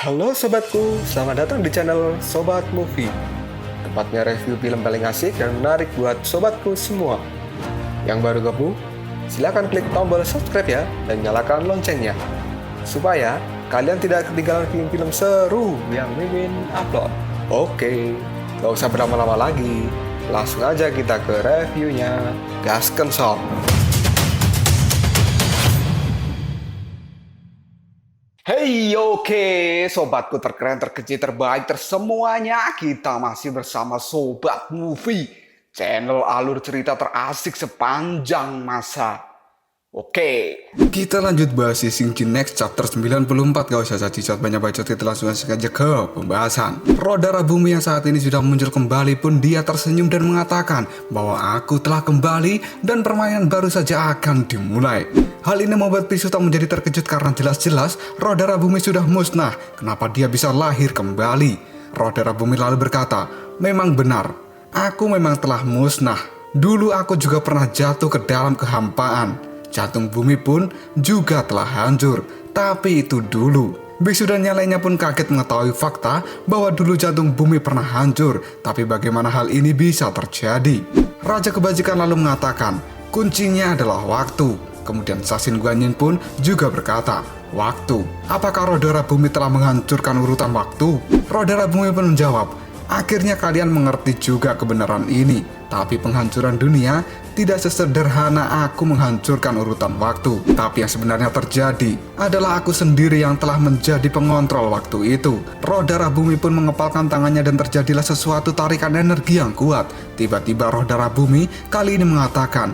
Halo sobatku, selamat datang di channel Sobat Movie. Tempatnya review film paling asik dan menarik buat sobatku semua. Yang baru gabung, silahkan klik tombol subscribe ya dan nyalakan loncengnya, supaya kalian tidak ketinggalan film-film seru yang Mimin upload. Oke, gak usah berlama-lama lagi, langsung aja kita ke reviewnya. Gasken sob. Hey, oke, sobatku terkeren, terkecil, terbaik, tersemuanya. Kita masih bersama Sobat Movie, channel alur cerita terasik sepanjang masa. Oke, kita lanjut bahas Shingeki Next chapter 94. Gak usah cacicot banyak bacot, kita langsung aja ke pembahasan. Roh darah bumi yang saat ini sudah muncul kembali pun dia tersenyum dan mengatakan bahwa aku telah kembali dan permainan baru saja akan dimulai. Hal ini membuat Biksu menjadi terkejut karena jelas-jelas roh darah bumi sudah musnah. Kenapa dia bisa lahir kembali? Roh darah bumi lalu berkata, memang benar, aku memang telah musnah. Dulu aku juga pernah jatuh ke dalam kehampaan. Jantung bumi pun juga telah hancur, tapi itu dulu. Biksu dan yang lainnya pun kaget mengetahui fakta bahwa dulu jantung bumi pernah hancur, tapi bagaimana hal ini bisa terjadi? Raja Kebajikan lalu mengatakan, kuncinya adalah waktu. Kemudian Sasin Guanyin pun juga berkata, waktu. Apakah roh darah bumi telah menghancurkan urutan waktu? Roh darah bumi pun menjawab, akhirnya kalian mengerti juga kebenaran ini. Tapi penghancuran dunia tidak sesederhana aku menghancurkan urutan waktu. Tapi yang sebenarnya terjadi adalah aku sendiri yang telah menjadi pengontrol waktu itu. Roh darah bumi pun mengepalkan tangannya dan terjadilah sesuatu tarikan energi yang kuat. Tiba-tiba roh darah bumi kali ini mengatakan,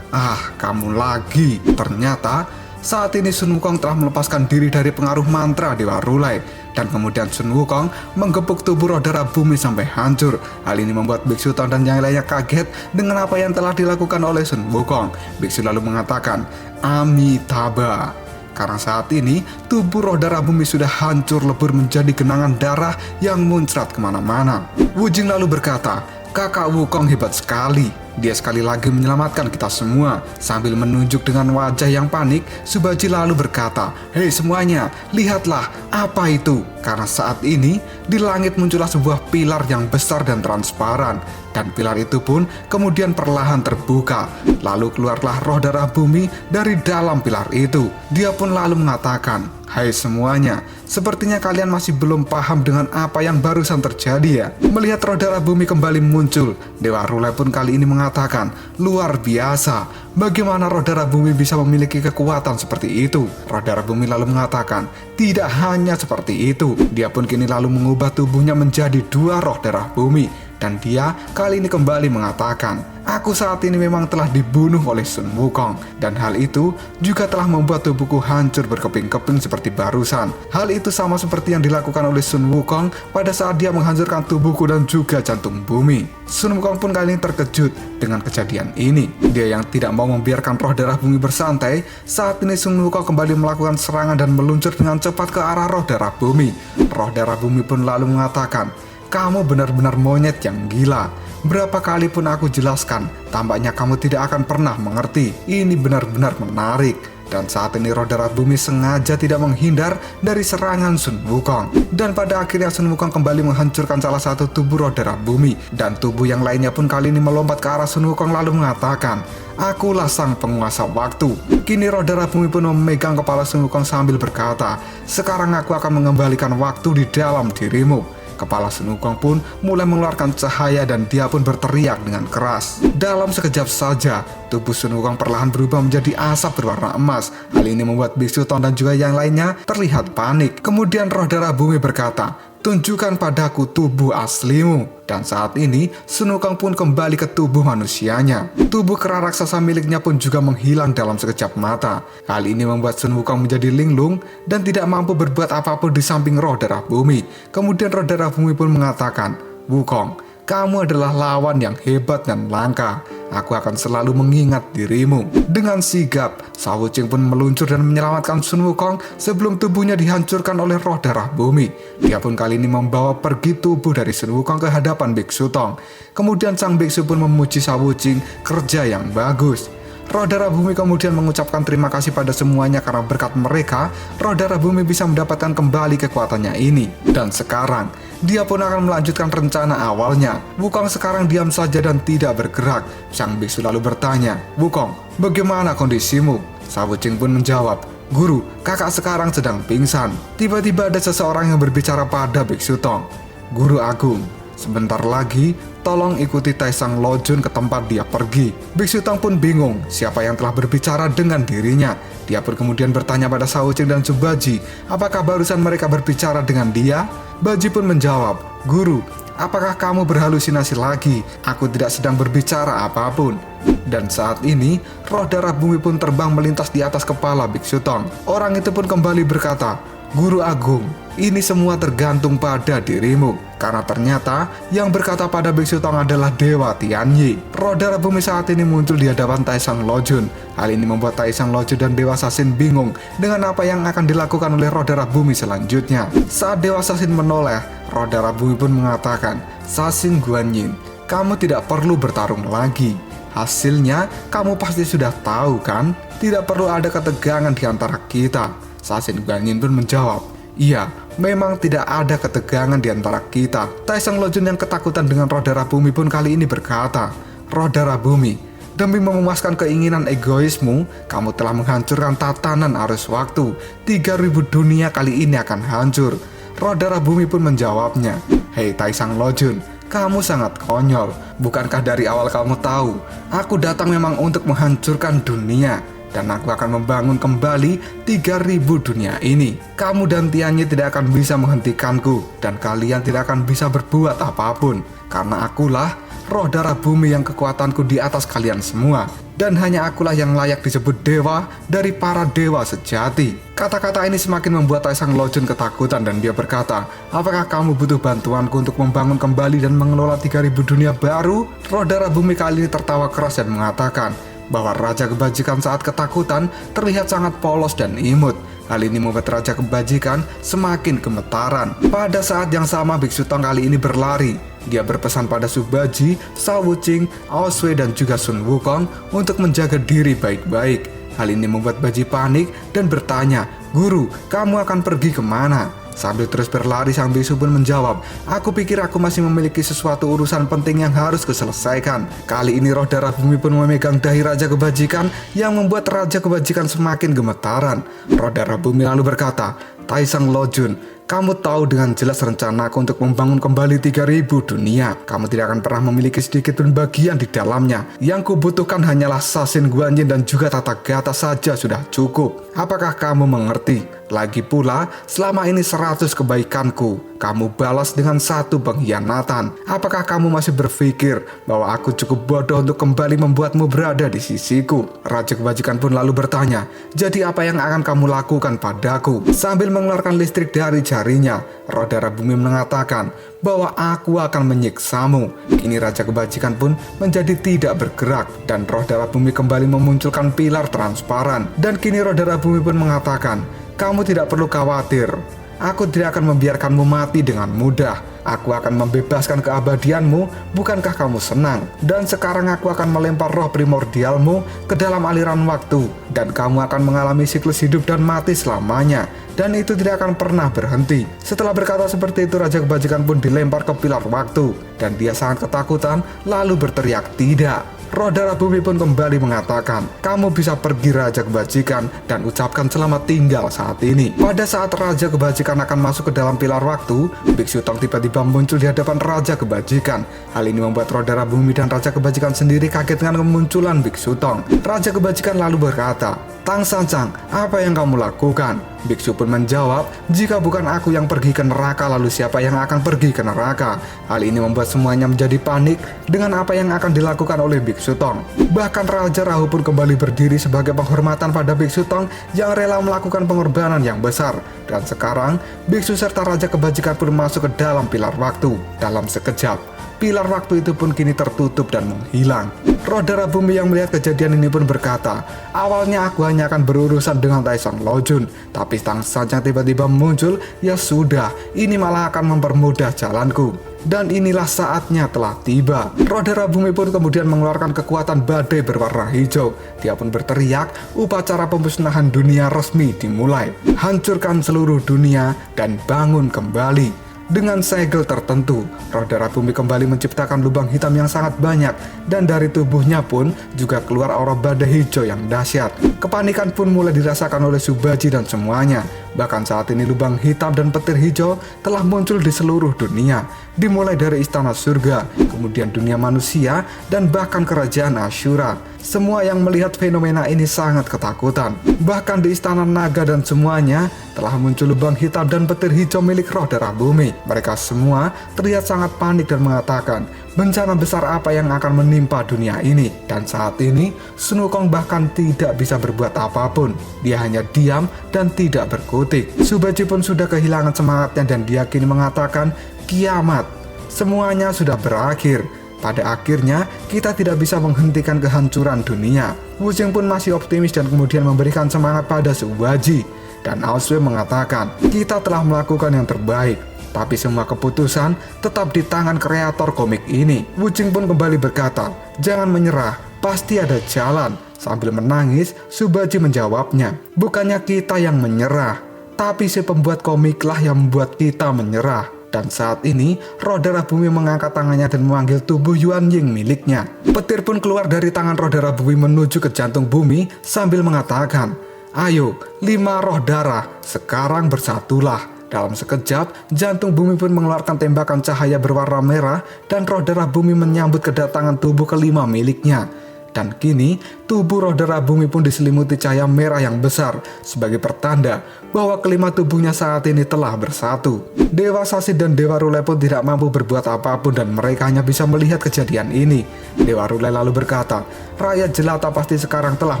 kamu lagi. Ternyata saat ini Sun Wukong telah melepaskan diri dari pengaruh mantra Dewa Rulai. Dan kemudian Sun Wukong menggepuk tubuh roh darah bumi sampai hancur. Hal ini membuat Biksu dan yang lainnya kaget dengan apa yang telah dilakukan oleh Sun Wukong. Biksu lalu mengatakan, Amitabha. Karena saat ini tubuh roh darah bumi sudah hancur lebur menjadi genangan darah yang muncrat kemana-mana. Wujing lalu berkata, kakak Wukong hebat sekali. Dia sekali lagi menyelamatkan kita semua. Sambil menunjuk dengan wajah yang panik, Subaji lalu berkata, hei semuanya, lihatlah apa itu. Karena saat ini di langit muncullah sebuah pilar yang besar dan transparan. Dan pilar itu pun kemudian perlahan terbuka. Lalu keluarlah roh darah bumi dari dalam pilar itu. Dia pun lalu mengatakan, hai semuanya, sepertinya kalian masih belum paham dengan apa yang barusan terjadi ya. Melihat roh darah bumi kembali muncul, Dewa Rulai pun kali ini mengatakan, luar biasa, bagaimana roh darah bumi bisa memiliki kekuatan seperti itu? Roh darah bumi lalu mengatakan, tidak hanya seperti itu. Dia pun kini lalu mengubah tubuhnya menjadi dua roh darah bumi. Dan dia kali ini kembali mengatakan, aku saat ini memang telah dibunuh oleh Sun Wukong. Dan hal itu juga telah membuat tubuhku hancur berkeping-keping seperti barusan. Hal itu sama seperti yang dilakukan oleh Sun Wukong pada saat dia menghancurkan tubuhku dan juga jantung bumi. Sun Wukong pun kali ini terkejut dengan kejadian ini. Dia yang tidak mau membiarkan roh darah bumi bersantai. Saat ini Sun Wukong kembali melakukan serangan dan meluncur dengan cepat ke arah roh darah bumi. Roh darah bumi pun lalu mengatakan, kamu benar-benar monyet yang gila. Berapa kali pun aku jelaskan, tampaknya kamu tidak akan pernah mengerti. Ini benar-benar menarik. Dan saat ini roh darah bumi sengaja tidak menghindar dari serangan Sun Wukong. Dan pada akhirnya Sun Wukong kembali menghancurkan salah satu tubuh roh darah bumi. Dan tubuh yang lainnya pun kali ini melompat ke arah Sun Wukong lalu mengatakan, akulah sang penguasa waktu. Kini roh darah bumi pun memegang kepala Sun Wukong sambil berkata, sekarang aku akan mengembalikan waktu di dalam dirimu. Kepala Sun Wukong pun mulai mengeluarkan cahaya dan dia pun berteriak dengan keras. Dalam sekejap saja, tubuh Sun Wukong perlahan berubah menjadi asap berwarna emas. Hal ini membuat Biksu dan juga yang lainnya terlihat panik. Kemudian roh darah bumi berkata, tunjukkan padaku tubuh aslimu. Dan saat ini Sun Wukong pun kembali ke tubuh manusianya. Tubuh kera raksasa miliknya pun juga menghilang dalam sekejap mata. Hal ini membuat Sun Wukong menjadi linglung dan tidak mampu berbuat apapun di samping roh darah bumi. Kemudian roh darah bumi pun mengatakan, Wukong, kamu adalah lawan yang hebat dan langka. Aku akan selalu mengingat dirimu. Dengan sigap, Shao Wuqing pun meluncur dan menyelamatkan Sun Wukong sebelum tubuhnya dihancurkan oleh roh darah bumi. Dia pun kali ini membawa pergi tubuh dari Sun Wukong ke hadapan Biksu Tong. Kemudian sang biksu pun memuji Shao Wuqing, kerja yang bagus. Roh darah bumi kemudian mengucapkan terima kasih pada semuanya karena berkat mereka, roh darah bumi bisa mendapatkan kembali kekuatannya ini. Dan sekarang, dia pun akan melanjutkan rencana awalnya. Wukong sekarang diam saja dan tidak bergerak. Sang biksu lalu bertanya, "Wukong, bagaimana kondisimu?" Sa Wuqing pun menjawab, "Guru, kakak sekarang sedang pingsan." Tiba-tiba ada seseorang yang berbicara pada Biksu Tong. "Guru Agung, sebentar lagi tolong ikuti Taisang Lojun ke tempat dia pergi." Biksu Tong pun bingung siapa yang telah berbicara dengan dirinya. Dia pun kemudian bertanya pada Sa Wuqing dan Subaji, apakah barusan mereka berbicara dengan dia? Baji pun menjawab, "Guru, apakah kamu berhalusinasi lagi? Aku tidak sedang berbicara apapun." Dan saat ini, roh darah bumi pun terbang melintas di atas kepala Biksu Tong. Orang itu pun kembali berkata, "Guru Agung, ini semua tergantung pada dirimu." Karena ternyata yang berkata pada Biksu Tong adalah Dewa Tianyi. Roh darah bumi saat ini muncul di hadapan Taisang Lojun. Hal ini membuat Taisang Lojun dan Dewa Sasin bingung dengan apa yang akan dilakukan oleh roh darah bumi selanjutnya. Saat Dewa Sasin menoleh, roh darah bumi pun mengatakan, "Sasin Guanyin, kamu tidak perlu bertarung lagi. Hasilnya kamu pasti sudah tahu kan? Tidak perlu ada ketegangan di antara kita." Sasin Guanyin pun menjawab, "Iya, memang tidak ada ketegangan di antara kita." Taisang Lojun yang ketakutan dengan roh darah bumi pun kali ini berkata, "Roh darah bumi, demi memuaskan keinginan egoismu, kamu telah menghancurkan tatanan arus waktu. 3.000 dunia kali ini akan hancur." Roh darah bumi pun menjawabnya, "Hei Taisang Lojun, kamu sangat konyol. Bukankah dari awal kamu tahu, aku datang memang untuk menghancurkan dunia, dan aku akan membangun kembali 3.000 dunia ini. Kamu dan Tianyi tidak akan bisa menghentikanku, dan kalian tidak akan bisa berbuat apapun, karena akulah roh darah bumi yang kekuatanku di atas kalian semua, dan hanya akulah yang layak disebut dewa dari para dewa sejati." Kata-kata ini semakin membuat Taisang Lojun ketakutan dan dia berkata, "Apakah kamu butuh bantuanku untuk membangun kembali dan mengelola 3.000 dunia baru?" Roh darah bumi kali ini tertawa keras dan mengatakan bahwa Raja Kebajikan saat ketakutan terlihat sangat polos dan imut. Hal ini membuat Raja Kebajikan semakin gemetaran. Pada saat yang sama, Biksu Tong kali ini berlari. Dia berpesan pada Subaji, Sa Wuqing, Aosway dan juga Sun Wukong untuk menjaga diri baik-baik. Hal ini membuat Baji panik dan bertanya, "Guru, kamu akan pergi kemana?" Sambil terus berlari, sang biksu pun menjawab, "Aku pikir aku masih memiliki sesuatu urusan penting yang harus kuselesaikan." Kali ini roh darah bumi pun memegang dahi Raja Kebajikan yang membuat Raja Kebajikan semakin gemetaran. Roh darah bumi lalu berkata, "Taisang Lojun, kamu tahu dengan jelas rencanaku untuk membangun kembali 3.000 dunia. Kamu tidak akan pernah memiliki sedikit pun bagian di dalamnya. Yang kubutuhkan hanyalah Sasin Guanyin dan juga Tata Gata saja sudah cukup. Apakah kamu mengerti? Lagi pula, selama ini 100 kebaikanku, kamu balas dengan 1 pengkhianatan. Apakah kamu masih berpikir bahwa aku cukup bodoh untuk kembali membuatmu berada di sisiku?" Raja Kebajikan pun lalu bertanya, "Jadi apa yang akan kamu lakukan padaku?" Sambil mengeluarkan listrik dari jarinya, roh darah bumi mengatakan bahwa aku akan menyiksamu. Kini Raja Kebajikan pun menjadi tidak bergerak dan roh darah bumi kembali memunculkan pilar transparan. Dan kini roh darah bumi pun mengatakan, "Kamu tidak perlu khawatir. Aku tidak akan membiarkanmu mati dengan mudah. Aku akan membebaskan keabadianmu, bukankah kamu senang? Dan sekarang aku akan melempar roh primordialmu ke dalam aliran waktu, dan kamu akan mengalami siklus hidup dan mati selamanya. Dan itu tidak akan pernah berhenti." Setelah berkata seperti itu, Raja Kebajikan pun dilempar ke pilar waktu, dan dia sangat ketakutan lalu berteriak, "Tidak!" Roh darah bumi pun kembali mengatakan, "Kamu bisa pergi Raja Kebajikan dan ucapkan selamat tinggal saat ini." Pada saat Raja Kebajikan akan masuk ke dalam pilar waktu, Biksu Tong tiba-tiba muncul di hadapan Raja Kebajikan. Hal ini membuat roh darah bumi dan Raja Kebajikan sendiri kaget dengan kemunculan Biksu Tong. Raja Kebajikan lalu berkata, "Tang Sancang, apa yang kamu lakukan?" Biksu pun menjawab, "Jika bukan aku yang pergi ke neraka, lalu siapa yang akan pergi ke neraka?" Hal ini membuat semuanya menjadi panik dengan apa yang akan dilakukan oleh Biksu Tong. Bahkan Raja Rahu pun kembali berdiri sebagai penghormatan pada Biksu Tong yang rela melakukan pengorbanan yang besar. Dan sekarang, Biksu serta Raja Kebajikan pun masuk ke dalam pilar waktu. Dalam sekejap, pilar waktu itu pun kini tertutup dan menghilang. Roh darah bumi yang melihat kejadian ini pun berkata, "Awalnya aku hanya akan berurusan dengan Taisang Lojun, tapi Tang Sancang tiba-tiba muncul, ya sudah, ini malah akan mempermudah jalanku." Dan inilah saatnya telah tiba. Roda Rabumi pun kemudian mengeluarkan kekuatan badai berwarna hijau. Dia pun berteriak, upacara pemusnahan dunia resmi dimulai. Hancurkan seluruh dunia dan bangun kembali. Dengan segel tertentu, Roda Rabumi kembali menciptakan lubang hitam yang sangat banyak, dan dari tubuhnya pun juga keluar aura badai hijau yang dahsyat. Kepanikan pun mulai dirasakan oleh Subaji dan semuanya. Bahkan saat ini lubang hitam dan petir hijau telah muncul di seluruh dunia, dimulai dari istana surga, kemudian dunia manusia, dan bahkan kerajaan Ashura. Semua yang melihat fenomena ini sangat ketakutan. Bahkan di istana naga dan semuanya telah muncul lubang hitam dan petir hijau milik Roda Rabumi. Mereka semua terlihat sangat panik dan mengatakan, bencana besar apa yang akan menimpa dunia ini? Dan saat ini, Sun Wukong bahkan tidak bisa berbuat apapun. Dia hanya diam dan tidak berkutik. Subaji pun sudah kehilangan semangatnya dan dia kini mengatakan, kiamat. Semuanya sudah berakhir. Pada akhirnya, kita tidak bisa menghentikan kehancuran dunia. Wu Jing pun masih optimis dan kemudian memberikan semangat pada Subaji. Dan Aosue mengatakan, kita telah melakukan yang terbaik. Tapi semua keputusan tetap di tangan kreator komik ini. Wu Jing pun kembali berkata, jangan menyerah, pasti ada jalan. Sambil menangis, Subaji menjawabnya, bukannya kita yang menyerah, tapi si pembuat komiklah yang membuat kita menyerah. Dan saat ini, Roda Rabumi mengangkat tangannya dan memanggil tubuh Yuan Ying miliknya. Petir pun keluar dari tangan Roda Rabumi menuju ke jantung bumi sambil mengatakan, ayo, 5 roh darah, sekarang bersatulah. Dalam sekejap, jantung bumi pun mengeluarkan tembakan cahaya berwarna merah dan Roda Rabumi menyambut kedatangan tubuh kelima miliknya. Dan kini, tubuh Roda Rabumi pun diselimuti cahaya merah yang besar sebagai pertanda bahwa kelima tubuhnya saat ini telah bersatu. Dewa Sasi dan Dewa Rulai pun tidak mampu berbuat apapun dan mereka hanya bisa melihat kejadian ini. Dewa Rulai lalu berkata, rakyat jelata pasti sekarang telah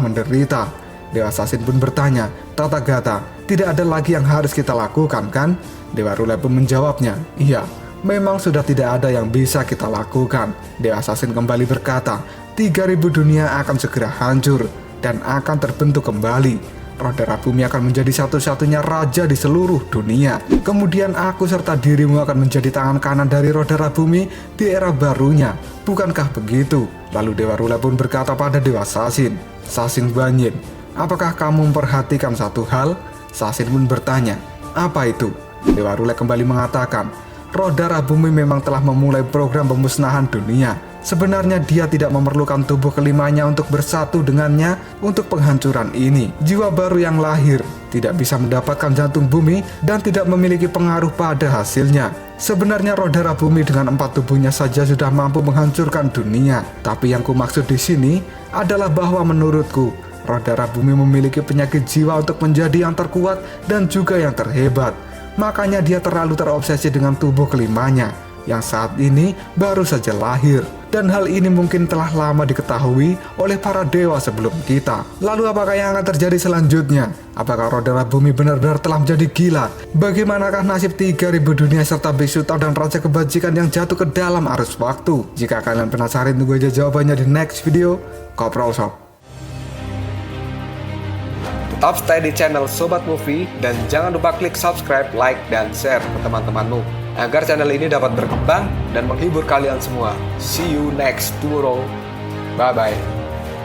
menderita. Dewa Sasin pun bertanya, Tathagata, tidak ada lagi yang harus kita lakukan kan? Dewa Rulai pun menjawabnya, iya, memang sudah tidak ada yang bisa kita lakukan. Dewa Sasin kembali berkata, 3.000 dunia akan segera hancur dan akan terbentuk kembali. Roda Rabumi akan menjadi satu-satunya raja di seluruh dunia. Kemudian aku serta dirimu akan menjadi tangan kanan dari Roda Rabumi di era barunya. Bukankah begitu? Lalu Dewa Rulai pun berkata pada Dewa Sasin, Sasin Banyin, apakah kamu memperhatikan satu hal? Sasin pun bertanya, apa itu? Dewa Rulai kembali mengatakan, Roda Rabumi memang telah memulai program pemusnahan dunia. Sebenarnya dia tidak memerlukan tubuh kelimanya untuk bersatu dengannya untuk penghancuran ini. Jiwa baru yang lahir tidak bisa mendapatkan jantung bumi dan tidak memiliki pengaruh pada hasilnya. Sebenarnya Roda Rabumi dengan 4 tubuhnya saja sudah mampu menghancurkan dunia. Tapi yang kumaksud di sini adalah bahwa menurutku Roda Rabumi memiliki penyakit jiwa untuk menjadi yang terkuat dan juga yang terhebat. Makanya dia terlalu terobsesi dengan tubuh kelimanya yang saat ini baru saja lahir. Dan hal ini mungkin telah lama diketahui oleh para dewa sebelum kita. Lalu apakah yang akan terjadi selanjutnya? Apakah Roda Rabumi benar-benar telah menjadi gila? Bagaimanakah nasib 3.000 dunia serta Bisuta dan Raja Kebajikan yang jatuh ke dalam arus waktu? Jika kalian penasaran, tunggu aja jawabannya di next video. Koprol Shop. Tetap stay di channel Sobat Movie dan jangan lupa klik subscribe, like, dan share ke teman-temanmu agar channel ini dapat berkembang dan menghibur kalian semua. See you next tomorrow. Bye-bye.